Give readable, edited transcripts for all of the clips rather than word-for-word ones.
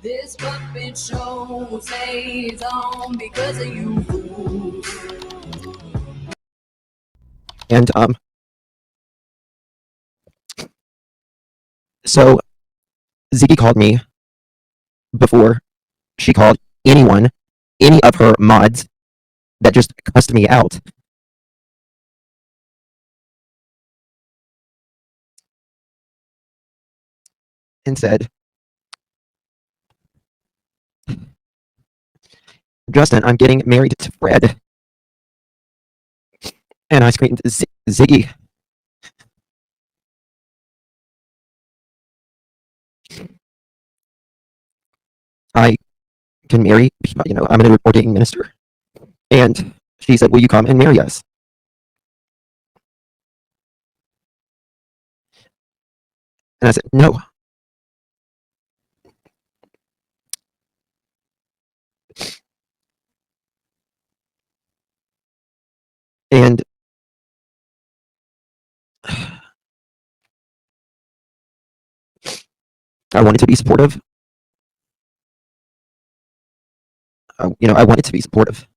This puppet show stays on because of you. And so Ziggy called me before she called anyone, any of her mods that just cussed me out. And said, Justin, I'm getting married to Fred. And I screamed, Ziggy. I can marry, I'm an ordained minister. And she said, will you come and marry us? And I said, no. And I wanted to be supportive. I wanted to be supportive.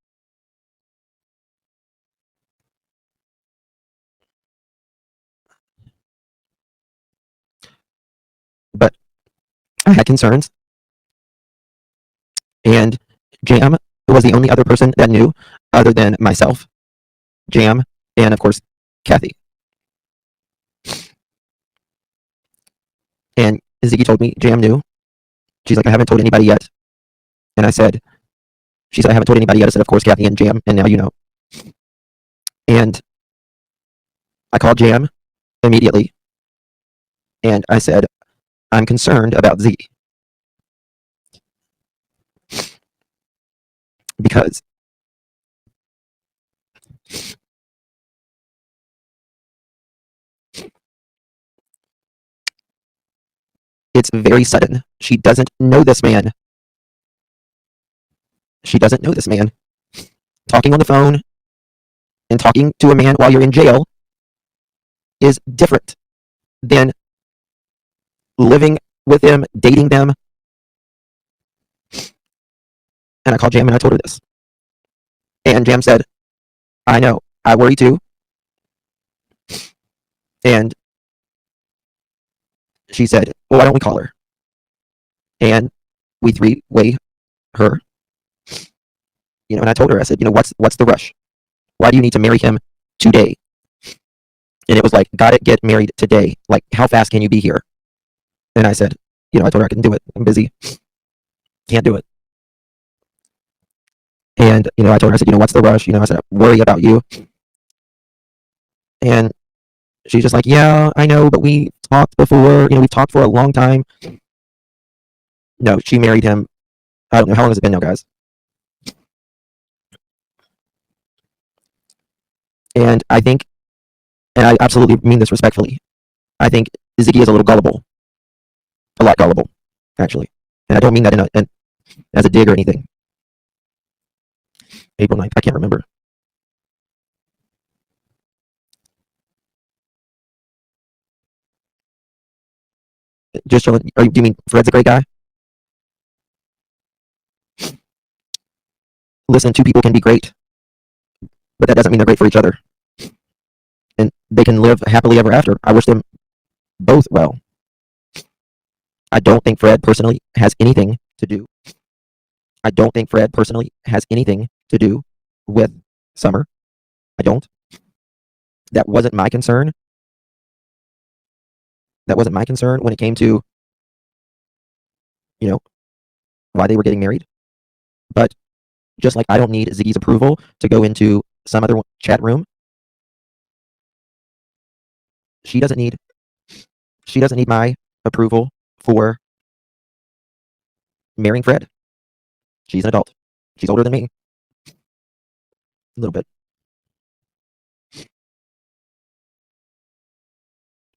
But I had concerns. And Jam was the only other person that knew other than myself, Jam, and of course, Kathy. And Ziggy told me Jam knew. She's like, I haven't told anybody yet. And she said, I haven't told anybody yet. I said, of course, Kathy and Jam, and now you know. And I called Jam immediately. And I said, I'm concerned about Ziggy. Because it's very sudden. She doesn't know this man. She doesn't know this man. Talking on the phone and talking to a man while you're in jail is different than living with them, dating them. And I called Jam and I told her this. And Jam said, I know, I worry too. And she said, well, why don't we call her? And we three-way her. And I told her, I said, what's the rush? Why do you need to marry him today? And it was like, gotta get married today. Like, how fast can you be here? And I said, I told her I couldn't do it. I'm busy. Can't do it. And, I told her, I said, what's the rush? I said, I worry about you. And she's just like, yeah, I know, but we talked before. We've talked for a long time. No, she married him. I don't know. How long has it been now, guys? And I think, and I absolutely mean this respectfully, I think Ziggy is a little gullible. A lot gullible, actually. And I don't mean that as a dig or anything. April 9th, I can't remember. Just chilling. Do you mean Fred's a great guy? Listen, two people can be great, but that doesn't mean they're great for each other. And they can live happily ever after. I wish them both well. I don't think Fred personally has anything to do. I don't think Fred personally has anything to do with Summer. I don't. That wasn't my concern. That wasn't my concern when it came to, why they were getting married. But just like I don't need Ziggy's approval to go into some other chat room, she doesn't need my approval for marrying Fred. She's an adult. She's older than me. A little bit.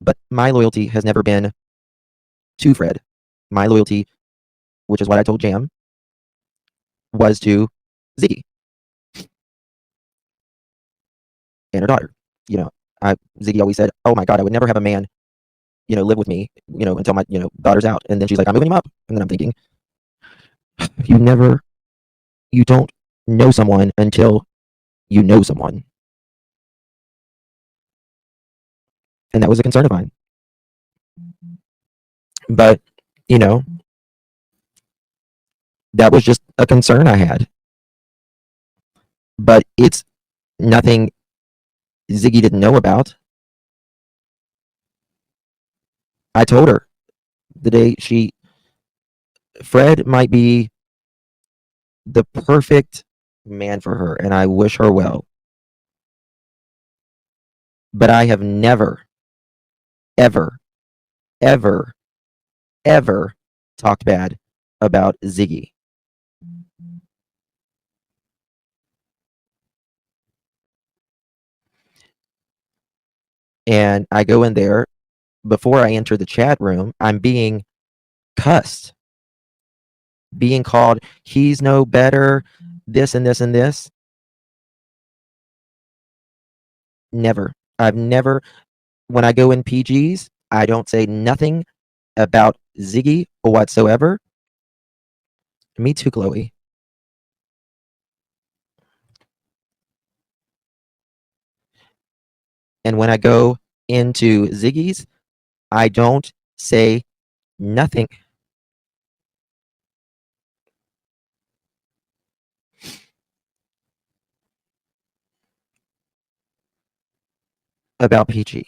But my loyalty has never been to Fred. My loyalty, which is what I told Jam, was to Ziggy and her daughter. Ziggy always said, oh my God, I would never have a man, live with me, until my, daughter's out. And then she's like, I'm moving him up. And then I'm thinking, You never, you don't know someone until you know someone. And that was a concern of mine. But, you know, that was just a concern I had. But it's nothing Ziggy didn't know about. I told her the day Fred might be the perfect man for her, and I wish her well. But I have never, ever, ever, ever talked bad about Ziggy. And I go in there, before I enter the chat room, I'm being cussed, being called, he's no better, this and this and this. Never. I've never, when I go in PGs, I don't say nothing about Ziggy whatsoever. Me too, Chloe. And when I go into Ziggy's, I don't say nothing about PG.